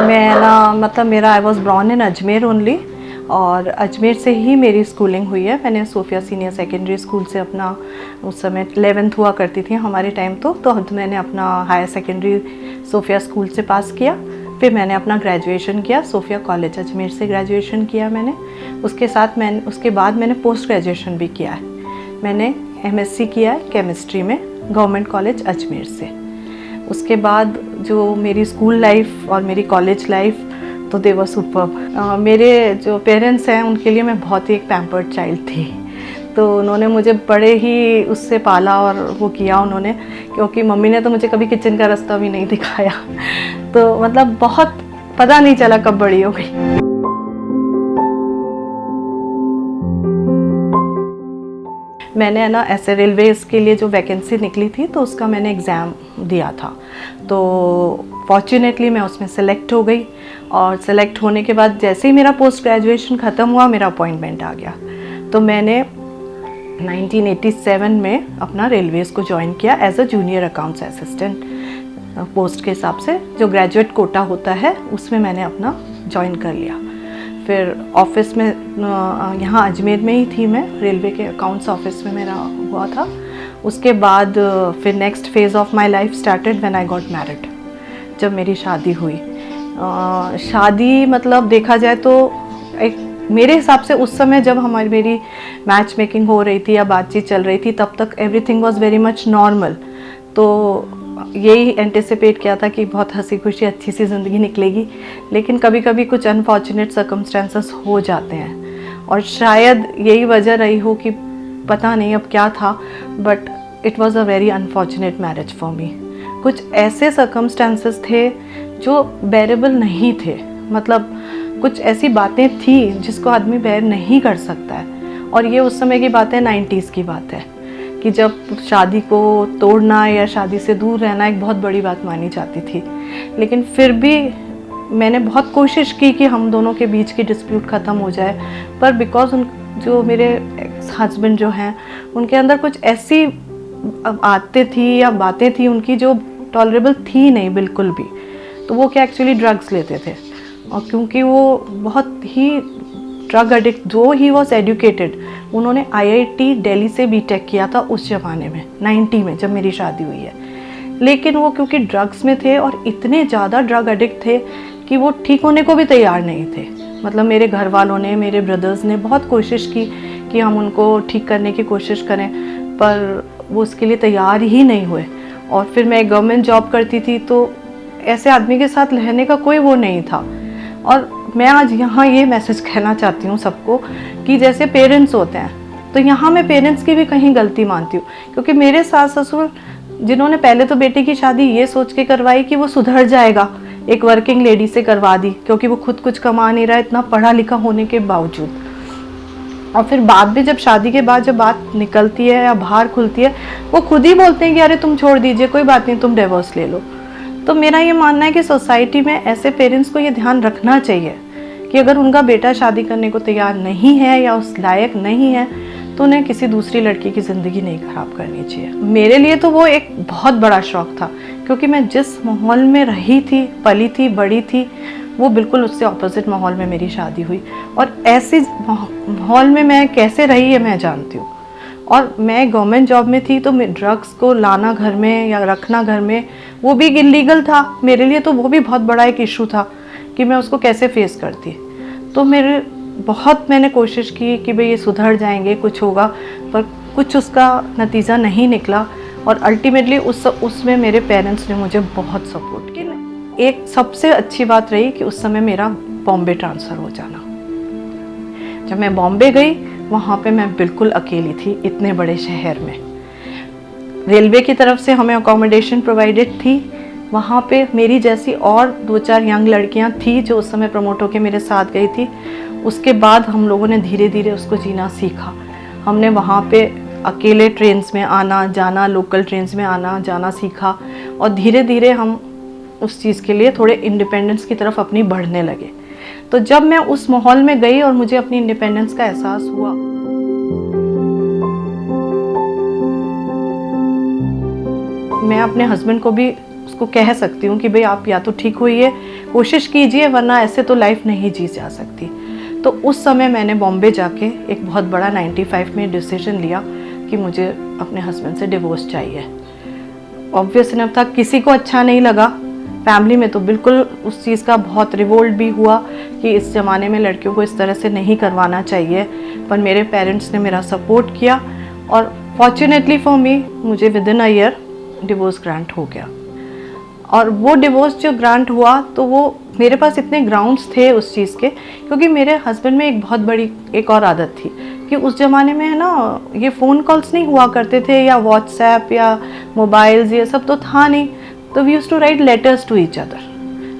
मैं ना मतलब मेरा I was born in Ajmer only, और अजमेर से ही मेरी स्कूलिंग हुई है। मैंने सोफिया सीनियर सेकेंडरी स्कूल से अपना, उस समय 11th हुआ करती थी हमारे टाइम, तो मैंने अपना हायर सेकेंडरी सोफिया स्कूल से पास किया। फिर मैंने अपना ग्रेजुएशन किया सोफिया कॉलेज अजमेर से ग्रेजुएशन किया मैंने। उसके बाद मैंने पोस्ट ग्रेजुएशन भी किया है। मैंने MSc किया है केमिस्ट्री में गवर्नमेंट कॉलेज अजमेर से। उसके बाद जो मेरी स्कूल लाइफ और मेरी कॉलेज लाइफ, तो दे वर सुपर्ब। मेरे जो पेरेंट्स हैं उनके लिए मैं बहुत ही एक पैम्पर्ड चाइल्ड थी, तो उन्होंने मुझे बड़े ही उससे पाला और वो किया उन्होंने, क्योंकि मम्मी ने तो मुझे कभी किचन का रास्ता भी नहीं दिखाया। तो मतलब बहुत पता नहीं चला कब बड़ी हो गई। मैंने ना ऐसे रेलवेज़ के लिए जो वैकेंसी निकली थी तो उसका मैंने एग्ज़ाम दिया था, तो फॉर्चुनेटली मैं उसमें सेलेक्ट हो गई। और सेलेक्ट होने के बाद जैसे ही मेरा पोस्ट ग्रेजुएशन ख़त्म हुआ, मेरा अपॉइंटमेंट आ गया। तो मैंने 1987 में अपना रेलवेज़ को ज्वाइन किया as a junior accounts assistant. Post के हिसाब से जो ग्रेजुएट कोटा होता है उसमें मैंने अपना ज्वाइन कर लिया। फिर ऑफिस में यहाँ अजमेर में ही थी मैं, रेलवे के अकाउंट्स ऑफिस में मेरा हुआ था। उसके बाद फिर next phase of my life started when I got married, जब मेरी शादी हुई। शादी मतलब देखा जाए तो एक मेरे हिसाब से उस समय जब मेरी मैच मेकिंग हो रही थी या बातचीत चल रही थी, तब तक everything was very much normal. तो यही एंटिसिपेट किया था कि बहुत हंसी खुशी अच्छी सी ज़िंदगी निकलेगी, लेकिन कभी कभी कुछ अनफॉर्चुनेट सर्कमस्टेंसेस हो जाते हैं, और शायद यही वजह रही हो कि पता नहीं अब क्या था, but it was a very unfortunate marriage for me. कुछ ऐसे सर्कमस्टेंसेस थे जो बेरेबल नहीं थे, मतलब कुछ ऐसी बातें थी जिसको आदमी बेयर नहीं कर सकता है। और ये उस समय की बात है, 90s की बात है, कि जब शादी को तोड़ना या शादी से दूर रहना एक बहुत बड़ी बात मानी जाती थी। लेकिन फिर भी मैंने बहुत कोशिश की कि हम दोनों के बीच की डिस्प्यूट ख़त्म हो जाए, पर बिकॉज जो मेरे एक्स हस्बैंड जो हैं, उनके अंदर कुछ ऐसी आदतें थी या बातें थी उनकी जो टॉलरेबल थी नहीं बिल्कुल भी। तो वो क्या एक्चुअली ड्रग्स लेते थे, और क्योंकि वो बहुत ही ड्रग एडिक्ट, जो ही वॉज एजुकेटेड, उन्होंने IIT दिल्ली से BTech किया था उस ज़माने में 90 में जब मेरी शादी हुई है। लेकिन वो क्योंकि ड्रग्स में थे और इतने ज़्यादा ड्रग एडिक्ट थे कि वो ठीक होने को भी तैयार नहीं थे। मतलब मेरे घर वालों ने, मेरे ब्रदर्स ने बहुत कोशिश की कि हम उनको ठीक करने की कोशिश करें, पर वो उसके लिए तैयार ही नहीं हुए। और फिर मैं गवर्नमेंट जॉब करती थी, तो ऐसे आदमी के साथ रहने का कोई वो नहीं था। और मैं आज यहाँ ये मैसेज कहना चाहती हूँ सबको कि जैसे पेरेंट्स होते हैं, तो यहाँ मैं पेरेंट्स की भी कहीं गलती मानती हूँ, क्योंकि मेरे सास ससुर जिन्होंने पहले तो बेटे की शादी ये सोच के करवाई कि वो सुधर जाएगा, एक वर्किंग लेडी से करवा दी, क्योंकि वो खुद कुछ कमा नहीं रहा इतना पढ़ा लिखा होने के बावजूद। और फिर बाद में जब शादी के बाद जब बात निकलती है या बाहर खुलती है, वो खुद ही बोलते हैं कि अरे तुम छोड़ दीजिए, कोई बात नहीं, तुम डिवोर्स ले लो। तो मेरा ये मानना है कि सोसाइटी में ऐसे पेरेंट्स को ये ध्यान रखना चाहिए कि अगर उनका बेटा शादी करने को तैयार नहीं है या उस लायक नहीं है, तो उन्हें किसी दूसरी लड़की की ज़िंदगी नहीं ख़राब करनी चाहिए। मेरे लिए तो वो एक बहुत बड़ा शौक़ था, क्योंकि मैं जिस माहौल में रही थी, पली थी, बड़ी थी, वो बिल्कुल उससे ऑपोजिट माहौल में मेरी शादी हुई। और ऐसे माहौल में मैं कैसे रही है मैं जानती हूँ। और मैं गवर्नमेंट जॉब में थी, तो मैं ड्रग्स को लाना घर में या रखना घर में, वो भी इलीगल था मेरे लिए, तो वो भी बहुत बड़ा एक इशू था कि मैं उसको कैसे फेस करती। तो मैंने कोशिश की कि भाई ये सुधर जाएंगे, कुछ होगा, पर कुछ उसका नतीजा नहीं निकला। और अल्टीमेटली उसमें मेरे पेरेंट्स ने मुझे बहुत सपोर्ट किया। एक सबसे अच्छी बात रही कि उस समय मेरा बॉम्बे ट्रांसफ़र हो जाना। जब मैं बॉम्बे गई, वहाँ पे मैं बिल्कुल अकेली थी इतने बड़े शहर में। रेलवे की तरफ से हमें अकोमोडेशन प्रोवाइडेड थी, वहाँ पे मेरी जैसी और 2-4 यंग लड़कियाँ थी जो उस समय प्रमोट होकर मेरे साथ गई थी। उसके बाद हम लोगों ने धीरे धीरे उसको जीना सीखा। हमने वहाँ पे अकेले ट्रेन्स में आना जाना, लोकल ट्रेन्स में आना जाना सीखा, और धीरे धीरे हम उस चीज़ के लिए थोड़े इंडिपेंडेंस की तरफ अपनी बढ़ने लगे। तो जब मैं उस माहौल में गई और मुझे अपनी इंडिपेंडेंस का एहसास हुआ, मैं अपने हस्बैंड को भी उसको कह सकती हूँ कि भाई आप या तो ठीक होइए, कोशिश कीजिए, वरना ऐसे तो लाइफ नहीं जी जा सकती। तो उस समय मैंने बॉम्बे जाके एक बहुत बड़ा 95 में डिसीजन लिया कि मुझे अपने हस्बैंड से डिवोर्स चाहिए। ऑब्वियस इनफ था, किसी को अच्छा नहीं लगा, फैमिली में तो बिल्कुल उस चीज़ का बहुत रिवोल्ट भी हुआ कि इस ज़माने में लड़कियों को इस तरह से नहीं करवाना चाहिए। पर मेरे पेरेंट्स ने मेरा सपोर्ट किया और फॉर्चुनेटली फॉर मी मुझे with in a year divorce grant हो गया। और वो डिवोर्स जो ग्रांट हुआ तो वो मेरे पास इतने ग्राउंड्स थे उस चीज़ के, क्योंकि मेरे हस्बैंड में एक बहुत बड़ी एक और आदत थी कि उस ज़माने में है ना, ये फ़ोन कॉल्स नहीं हुआ करते थे या व्हाट्सएप या मोबाइल्स, ये सब तो था नहीं। तो we used to write letters to each other,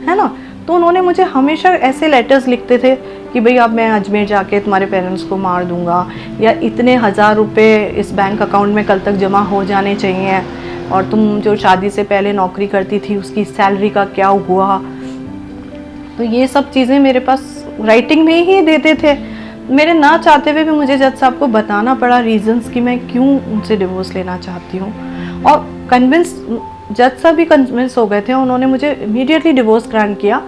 है ना। तो उन्होंने मुझे हमेशा ऐसे लेटर्स लिखते थे कि भाई अब मैं अजमेर जाके तुम्हारे पेरेंट्स को मार दूंगा, या इतने 1000 रुपये इस बैंक अकाउंट में कल तक जमा हो जाने चाहिए, और तुम जो शादी से पहले नौकरी करती थी उसकी सैलरी का क्या हुआ। तो ये सब चीज़ें मेरे पास राइटिंग में ही देते थे। मेरे ना चाहते हुए भी मुझे जज साहब को बताना पड़ा रीजंस कि मैं क्यों उनसे डिवोर्स लेना चाहती हूँ, और कन्विंस जज साहब भी कन्विंस हो गए थे। उन्होंने मुझे इमीडिएटली डिवोर्स ग्रांट किया,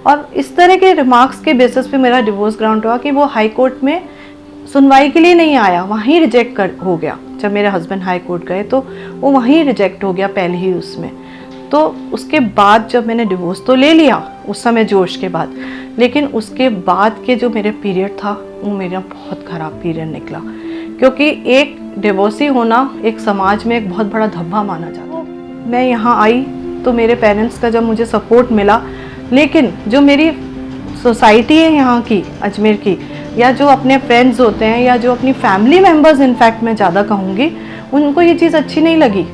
और इस तरह के रिमार्क्स के बेसिस पे मेरा डिवोर्स ग्रांट हुआ कि वो हाई कोर्ट में सुनवाई के लिए नहीं आया, वहीं रिजेक्ट हो गया। जब मेरे हस्बैंड हाई कोर्ट गए तो वो वहीं रिजेक्ट हो गया पहले ही उसमें। तो उसके बाद जब मैंने डिवोर्स तो ले लिया उस समय जोश के बाद, लेकिन उसके बाद के जो मेरे पीरियड था वो मेरा बहुत ख़राब पीरियड निकला, क्योंकि एक डिवोर्सी होना एक समाज में एक बहुत बड़ा धब्बा माना जाता है। मैं यहाँ आई तो मेरे पेरेंट्स का जब मुझे सपोर्ट मिला, लेकिन जो मेरी सोसाइटी है यहाँ की अजमेर की, या जो अपने फ्रेंड्स होते हैं या जो अपनी फैमिली मेम्बर्स इनफैक्ट मैं ज़्यादा कहूँगी, उनको ये चीज़ अच्छी नहीं लगी।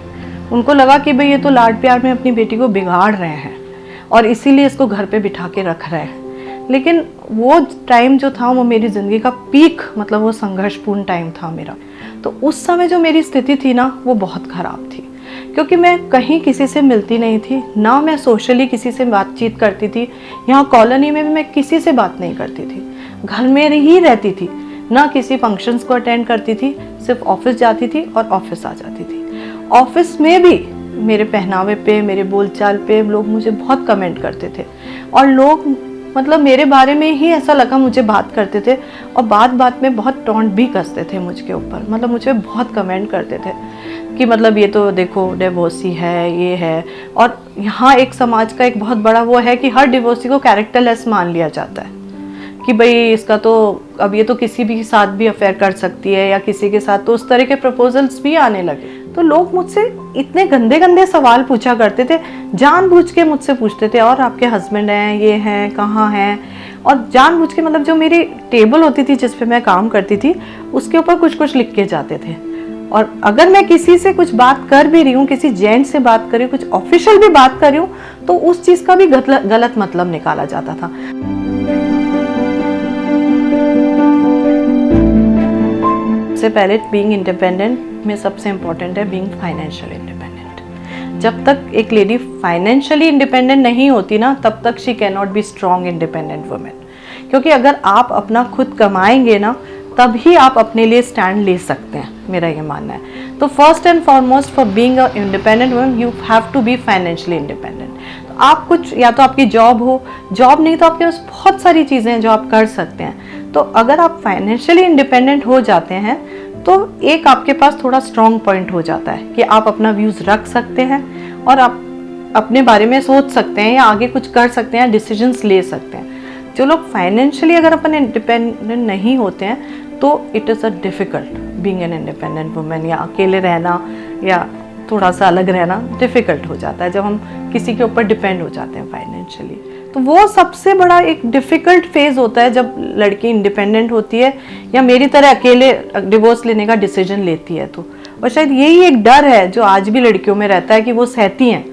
उनको लगा कि भाई ये तो लाड प्यार में अपनी बेटी को बिगाड़ रहे हैं और इसीलिए इसको घर पे बिठा के रख रहे हैं। लेकिन वो टाइम जो था वो मेरी ज़िंदगी का पीक, मतलब वो संघर्षपूर्ण टाइम था मेरा। तो उस समय जो मेरी स्थिति थी ना वो बहुत ख़राब थी, क्योंकि मैं कहीं किसी से मिलती नहीं थी, ना मैं सोशली किसी से बातचीत करती थी। यहाँ कॉलोनी में भी मैं किसी से बात नहीं करती थी, घर में ही रहती थी, ना किसी फंक्शंस को अटेंड करती थी, सिर्फ ऑफिस जाती थी और ऑफिस आ जाती थी। ऑफिस में भी मेरे पहनावे पे, मेरे बोलचाल पे लोग मुझे बहुत कमेंट करते थे, और लोग मतलब मेरे बारे में ही ऐसा लगा मुझे बात करते थे, और बात बात में बहुत टॉन्ट भी कसते थे मुझके ऊपर। मतलब मुझे बहुत कमेंट करते थे कि मतलब ये तो देखो डिवोर्सी है, ये है। और यहाँ एक समाज का एक बहुत बड़ा वो है कि हर डिवोर्सी को कैरेक्टरलेस मान लिया जाता है कि भाई इसका तो अब ये तो किसी भी साथ भी अफेयर कर सकती है या किसी के साथ, तो उस तरह के प्रपोजल्स भी आने लगे। तो लोग मुझसे इतने गंदे गंदे सवाल पूछा करते थे, जानबूझ के मुझसे पूछते थे, और आपके हस्बैंड हैं, ये हैं, कहाँ हैं, और जानबूझ के मतलब जो मेरी टेबल होती थी जिस पे मैं काम करती थी उसके ऊपर कुछ कुछ लिख के जाते थे। और अगर मैं किसी से कुछ बात कर भी रही हूँ, किसी जेंट से बात कर रही हूँ, कुछ ऑफिशियल भी बात कर रही हूँ, तो उस चीज़ का भी गलत मतलब निकाला जाता था। सबसे पहले बीइंग इंडिपेंडेंट में सबसे इम्पोर्टेंट है बीइंग फाइनेंशियल इंडिपेंडेंट। जब तक एक लेडी फाइनेंशियली इंडिपेंडेंट नहीं होती ना, तब तक she can not be strong independent women. क्योंकि अगर आप अपना खुद कमाएंगे ना, तभी आप अपने लिए स्टैंड ले सकते हैं, मेरा ये मानना है। तो first and foremost for being a independent woman you have to be financially independent. तो आप कुछ, या तो आपकी जॉब हो, जॉब नहीं तो आपके पास बहुत सारी चीज़ें हैं जो आप कर सकते हैं। तो अगर आप फाइनेंशियली इंडिपेंडेंट हो जाते हैं तो एक आपके पास थोड़ा स्ट्रॉन्ग पॉइंट हो जाता है कि आप अपना व्यूज़ रख सकते हैं और आप अपने बारे में सोच सकते हैं या आगे कुछ कर सकते हैं, डिसीजंस ले सकते हैं। जो लोग फाइनेंशियली अगर अपन इंडिपेंडेंट नहीं होते हैं तो it is a difficult being an independent women, या अकेले रहना या थोड़ा सा अलग रहना डिफ़िकल्ट हो जाता है जब हम किसी के ऊपर डिपेंड हो जाते हैं फाइनेंशियली। तो वो सबसे बड़ा एक डिफ़िकल्ट फेज़ होता है जब लड़की इंडिपेंडेंट होती है या मेरी तरह अकेले डिवोर्स लेने का डिसीजन लेती है। तो और शायद यही एक डर है जो आज भी लड़कियों में रहता है कि वो सहती हैं,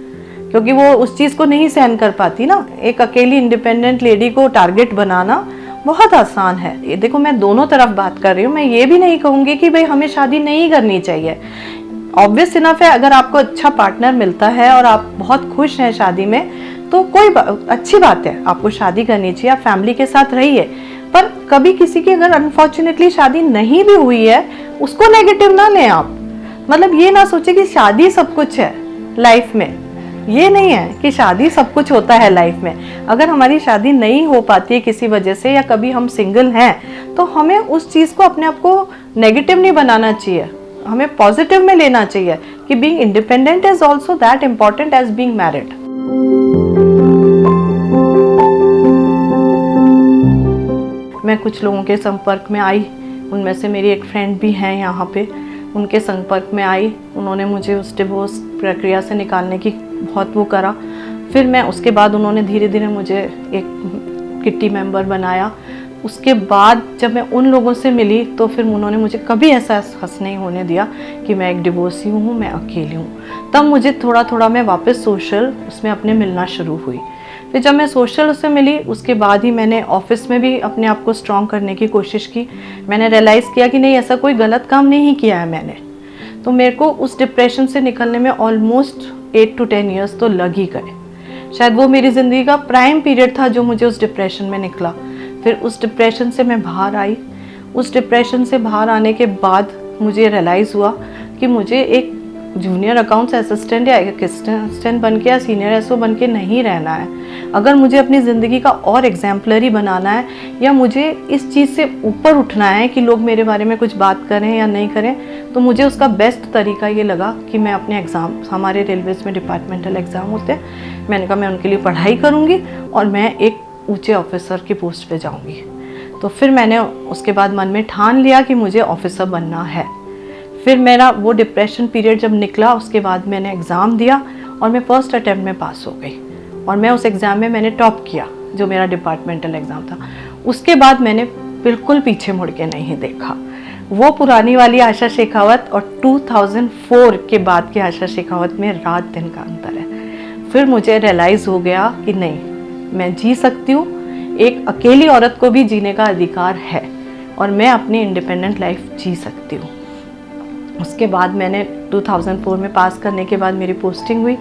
क्योंकि वो उस चीज़ को नहीं सहन कर पाती ना। एक अकेली इंडिपेंडेंट लेडी को टारगेट बनाना बहुत आसान है। ये देखो, मैं दोनों तरफ बात कर रही हूँ। मैं ये भी नहीं कहूँगी कि भाई हमें शादी नहीं करनी चाहिए। ऑब्वियस इनफ है, अगर आपको अच्छा पार्टनर मिलता है और आप बहुत खुश हैं शादी में तो कोई अच्छी बात है, आपको शादी करनी चाहिए, आप फैमिली के साथ रहिए। पर कभी किसी की अगर अनफॉर्चुनेटली शादी नहीं भी हुई है उसको नेगेटिव ना लें आप। मतलब ये ना सोचे कि शादी सब कुछ है लाइफ में, ये नहीं है कि शादी सब कुछ होता है लाइफ में। अगर हमारी शादी नहीं हो पाती है किसी वजह से, या कभी हम सिंगल हैं, तो हमें उस चीज़ को अपने आप को नेगेटिव नहीं बनाना चाहिए, हमें पॉजिटिव में लेना चाहिए कि being independent is also that important as being married. मैं कुछ लोगों के संपर्क में आई, उनमें से मेरी एक फ्रेंड भी हैं यहाँ पे, उनके संपर्क में आई। उन्होंने मुझे उस डिवोर्स प्रक्रिया से निकालने की बहुत वो करा। फिर मैं उसके बाद उन्होंने धीरे धीरे मुझे एक किट्टी मेंबर बनाया। उसके बाद जब मैं उन लोगों से मिली तो फिर उन्होंने मुझे कभी ऐसा हंस नहीं होने दिया कि मैं एक डिवोर्सी हूँ, मैं अकेली हूँ। तब मुझे थोड़ा थोड़ा मैं वापस सोशल उसमें अपने मिलना शुरू हुई। फिर जब मैं सोशल उससे मिली, उसके बाद ही मैंने ऑफिस में भी अपने आप को स्ट्रॉन्ग करने की कोशिश की। मैंने रियलाइज़ किया कि नहीं, ऐसा कोई गलत काम नहीं किया है मैंने। तो मेरे को उस डिप्रेशन से निकलने में ऑलमोस्ट 8 to 10 ईयर्स तो लग ही गए। शायद वो मेरी ज़िंदगी का प्राइम पीरियड था जो मुझे उस डिप्रेशन में निकला। फिर उस डिप्रेशन से मैं बाहर आई। उस डिप्रेशन से बाहर आने के बाद मुझे रियलाइज़ हुआ कि मुझे एक जूनियर अकाउंट्स असिस्टेंट या एक असिस्टेंट बन के या सीनियर एसओ बन के नहीं रहना है। अगर मुझे अपनी ज़िंदगी का और एग्जाम्पलरी बनाना है, या मुझे इस चीज़ से ऊपर उठना है कि लोग मेरे बारे में कुछ बात करें या नहीं करें, तो मुझे उसका बेस्ट तरीका ये लगा कि मैं अपने एग्ज़ाम, हमारे रेलवेज़ में डिपार्टमेंटल एग्ज़ाम होते हैं, मैंने कहा मैं उनके लिए पढ़ाई करूँगी और मैं एक ऊँचे ऑफिसर की पोस्ट पे जाऊँगी। तो फिर मैंने उसके बाद मन में ठान लिया कि मुझे ऑफिसर बनना है। फिर मेरा वो डिप्रेशन पीरियड जब निकला, उसके बाद मैंने एग्ज़ाम दिया और मैं फर्स्ट अटैम्प्ट में पास हो गई और मैं उस एग्ज़ाम में मैंने टॉप किया, जो मेरा डिपार्टमेंटल एग्ज़ाम था। उसके बाद मैंने बिल्कुल पीछे मुड़ के नहीं देखा। वो पुरानी वाली आशा शेखावत और 2004 के बाद की आशा शेखावत में रात दिन का अंतर है। फिर मुझे रियलाइज़ हो गया कि नहीं, मैं जी सकती हूँ, एक अकेली औरत को भी जीने का अधिकार है और मैं अपनी इंडिपेंडेंट लाइफ जी सकती हूँ। उसके बाद मैंने 2004 में पास करने के बाद मेरी पोस्टिंग हुई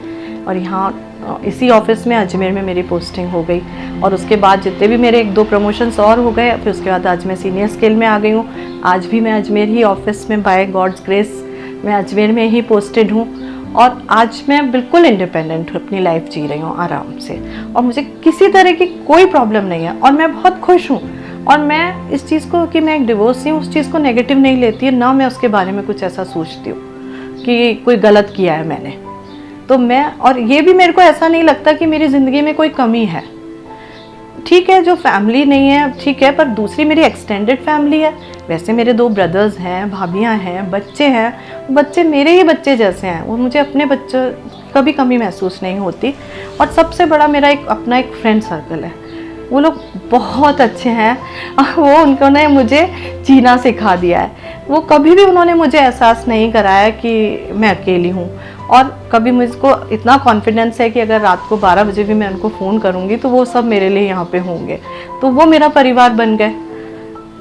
और यहाँ इसी ऑफिस में अजमेर में मेरी पोस्टिंग हो गई। और उसके बाद जितने भी मेरे 1-2 प्रमोशंस और हो गए, फिर उसके बाद आज मैं सीनियर स्केल में आ गई हूँ। आज भी मैं अजमेर ही ऑफिस में, बाय गॉड्स ग्रेस मैं अजमेर में ही पोस्टेड हूँ और आज मैं बिल्कुल इंडिपेंडेंट अपनी लाइफ जी रही हूँ आराम से, और मुझे किसी तरह की कोई प्रॉब्लम नहीं है और मैं बहुत खुश हूँ। और मैं इस चीज़ को कि मैं एक डिवोर्सी हूँ, उस चीज़ को नेगेटिव नहीं लेती है, ना मैं उसके बारे में कुछ ऐसा सोचती हूँ कि कोई गलत किया है मैंने। तो मैं, और ये भी मेरे को ऐसा नहीं लगता कि मेरी ज़िंदगी में कोई कमी है। ठीक है, जो फैमिली नहीं है ठीक है, पर दूसरी मेरी एक्सटेंडेड फैमिली है। वैसे मेरे 2 ब्रदर्स हैं, भाभियाँ हैं, बच्चे हैं, बच्चे मेरे ही बच्चे जैसे हैं, वो मुझे अपने बच्चों कभी कमी महसूस नहीं होती। और सबसे बड़ा मेरा अपना एक फ्रेंड सर्कल है, वो लोग बहुत अच्छे हैं। वो उन्होंने मुझे जीना सिखा दिया है। वो कभी भी उन्होंने मुझे एहसास नहीं कराया कि मैं अकेली हूँ, और कभी मुझको इतना कॉन्फिडेंस है कि अगर रात को 12 बजे भी मैं उनको फ़ोन करूँगी तो वो सब मेरे लिए यहाँ पे होंगे। तो वो मेरा परिवार बन गए।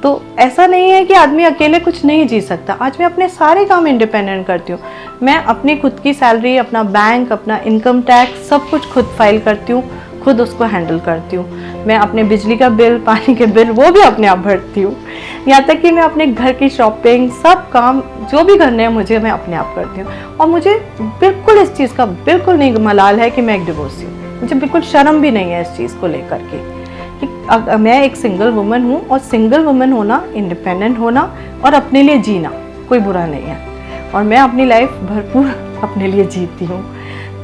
तो ऐसा नहीं है कि आदमी अकेले कुछ नहीं जी सकता। आज मैं अपने सारे काम इंडिपेंडेंट करती हूँ। मैं अपनी खुद की सैलरी, अपना बैंक, अपना इनकम टैक्स सब कुछ खुद फाइल करती हूँ, खुद उसको हैंडल करती हूँ। मैं अपने बिजली का बिल, पानी के बिल वो भी अपने आप भरती हूँ। यहाँ तक कि मैं अपने घर की शॉपिंग, सब काम जो भी करने हैं मुझे, मैं अपने आप करती हूँ। और मुझे बिल्कुल इस चीज़ का बिल्कुल नहीं मलाल है कि मैं एक डिवोर्सी हूँ। मुझे बिल्कुल शर्म भी नहीं है इस चीज़ को लेकर के कि मैं एक सिंगल वुमन हूँ, और सिंगल वुमन होना, इंडिपेंडेंट होना और अपने लिए जीना कोई बुरा नहीं है। और मैं अपनी लाइफ भरपूर अपने लिए जीती हूँ।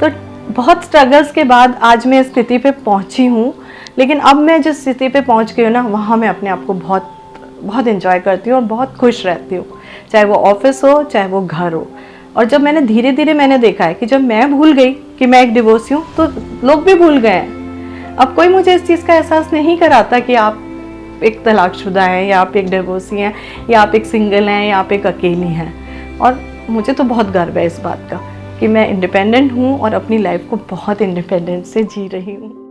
तो बहुत स्ट्रगल्स के बाद आज मैं इस स्थिति पे पहुँची हूँ। लेकिन अब मैं जिस स्थिति पे पहुँच गई हूँ ना, वहाँ मैं अपने आप को बहुत बहुत एंजॉय करती हूँ और बहुत खुश रहती हूँ, चाहे वो ऑफिस हो चाहे वो घर हो। और जब मैंने धीरे धीरे मैंने देखा है कि जब मैं भूल गई कि मैं एक डिवोर्सी हूँ, तो लोग भी भूल गए हैं। अब कोई मुझे इस चीज़ का एहसास नहीं कराता कि आप एक तलाकशुदा हैं, या आप एक डिवोर्सी हैं, या आप एक सिंगल हैं, या आप एक अकेली हैं। और मुझे तो बहुत गर्व है इस बात का कि मैं इंडिपेंडेंट हूँ और अपनी लाइफ को बहुत इंडिपेंडेंट से जी रही हूँ।